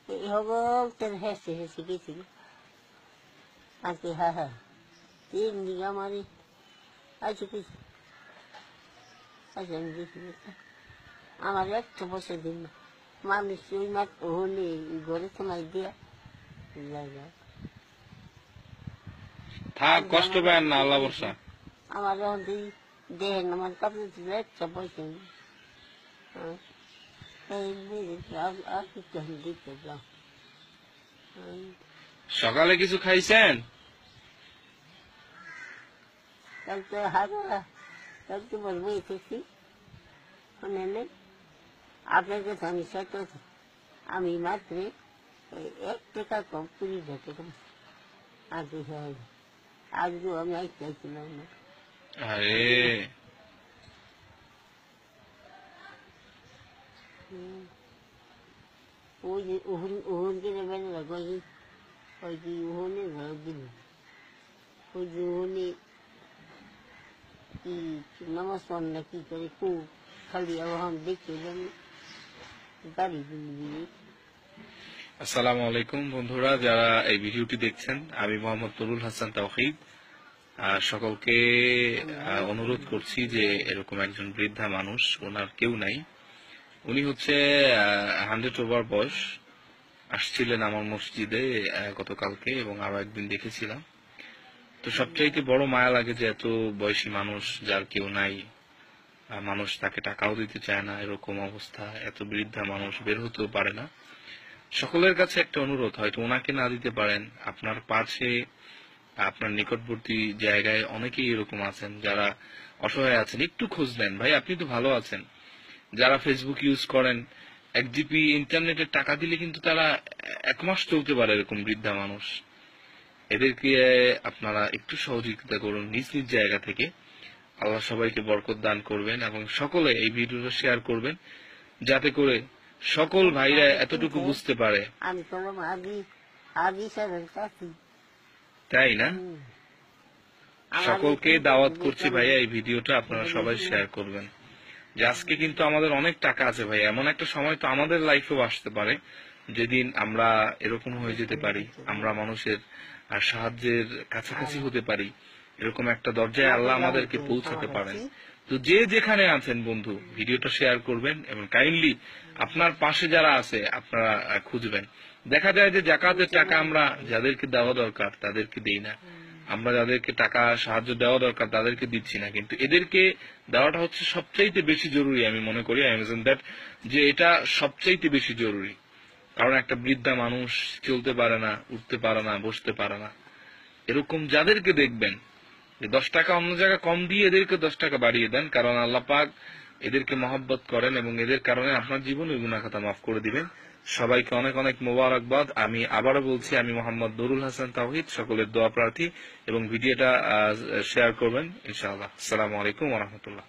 Ihogol terhese hesi Ati ha. Tin diga mari. Achi কিছু আমি দেখি আমার একটা বসে দিন মানুষ ওই মাঠ হলে ঘরে তোমায় দিয়া থাক কষ্ট পায় না আল্লাহ বর্ষা আমার যখন দেখেন আমার কাপড় দিলে একটা বসে সকালে কিছু খাইছেন কালকে হাজারা কালকে বলবো এসেছি শুনে আপনার কাছে আমি সত্য আমি মাত্র 1 টাকা কম 20 টাকা আজকেও আমি চাইছিলাম না আরে ওই যে ওহন কিনে বেড়ে ওই যে ওহনে ঘর দিল ওই যে ওহনে কি নামাজ না কি করে খুব খালি ওখান দেখছিলাম গাড়ি দিলি আসসালামু আলাইকুম বন্ধুরা যারা এই ভিডিওটি দেখছেন আমি মোহাম্মদ নুরুল হাসান তাওহীদ সকলকে অনুরোধ করছি যে এরকম একজন বৃদ্ধা মানুষ ওনার কেউ নাই উনি হচ্ছে 100 ওভার বয়স আসছিলেন আমার মসজিদে গতকালকে এবং আরো একদিন দেখেছিলাম তো সবচাইতে বড় মায়া লাগে যে এত বয়সী মানুষ যার কেউ নাই মানুষ তাকে টাকাও দিতে চায় না এরকম অবস্থা এত বৃদ্ধা মানুষ বের হতেও পারে না সকলের কাছে একটা অনুরোধ হয়তো ওনাকে না দিতে পারেন আপনার পাশে আপনার নিকটবর্তী জায়গায় অনেকেই এরকম আছেন যারা অসহায় আছেন একটু খোঁজ নেন ভাই আপনি তো ভালো আছেন যারা ফেসবুক ইউজ করেন 1 জিবি ইন্টারনেটের টাকা দিলে কিন্তু তারা 1 মাস চলতে পারে এরকম বৃদ্ধা মানুষ এদেরকে আপনারা একটু সহযোগিতা করুন নিজ নিজ জায়গা থেকে আল্লাহ সবাইকে বরকত দান করবেন এবং সকলে এই ভিডিওটা শেয়ার করবেন যাতে করে সকল ভাইরা এতটুকু বুঝতে পারে আমি তো আদি তাই না সকলকে দাওয়াত করছি ভাইয়া এই ভিডিওটা আপনারা সবাই শেয়ার করবেন যে আজকে কিন্তু আমাদের অনেক টাকা আছে ভাই এমন একটা সময় তো আমাদের লাইফেও আসতে পারে যেদিন আমরা এরকম হয়ে যেতে পারি আমরা মানুষের সাহায্যের কাছাকাছি হতে পারি এরকম একটা দরজায় আল্লাহ আমাদেরকে পৌঁছাতে পারেন তো যে যেখানে আছেন বন্ধু ভিডিওটা শেয়ার করবেন এবং কাইন্ডলি আপনার পাশে যারা আছে আপনারা খুঁজবেন দেখা যায় যে যাকাতের টাকা আমরা যাদেরকে দেওয়া দরকার তাদেরকে দেই না আমরা যাদেরকে টাকা সাহায্য দেওয়া দরকার তাদেরকে দিচ্ছি না কিন্তু এদেরকে দেওয়াটা হচ্ছে সবচাইতে বেশি জরুরি আমি মনে করি যে এটা সবচাইতে বেশি জরুরি কারণ একটা বৃদ্ধা মানুষ চলতে পারে না উঠতে পারে না বসতে পারে না এরকম যাদেরকে দেখবেন 10 টাকা অন্য জায়গায় কম দিয়ে এদেরকে 10 টাকা বাড়িয়ে দেন কারণ আল্লাহ পাক এদেরকে মহব্বত করেন এবং এদের কারণে আপনার জীবনের গুনাহ খাতা মাফ করে দিবেন সবাইকে অনেক অনেক মোবারকবাদ আমি আবারও বলছি আমি মোহাম্মদ নুরুল হাসান তাওহীদ সকলের দোয়া প্রার্থী এবং ভিডিওটা শেয়ার করবেন ইনশাআল্লাহ আসসালামু আলাইকুম ওয়া রাহমাতুল্লাহ